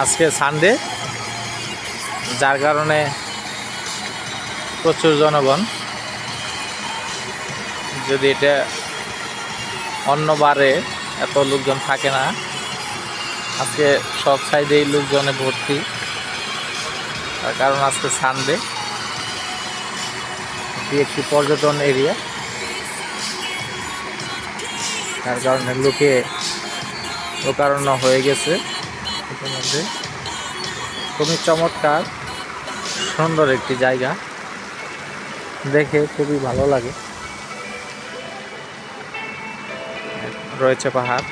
আজকে সানডে, যার কারণে প্রচুর জনগণ। যদি এটা অন্য বারে এত লোকজন থাকে না, আজকে সব সাইডেই লোকজনে ভর্তি, তার কারণ আজকে সানডে। এটি একটি পর্যটন এরিয়া, তার কারণে লোকারণ্য হয়ে গেছে ইতিমধ্যে। খুবই চমৎকার সুন্দর একটি জায়গা, দেখে খুবই ভালো লাগে। রয়েছে পাহাড়।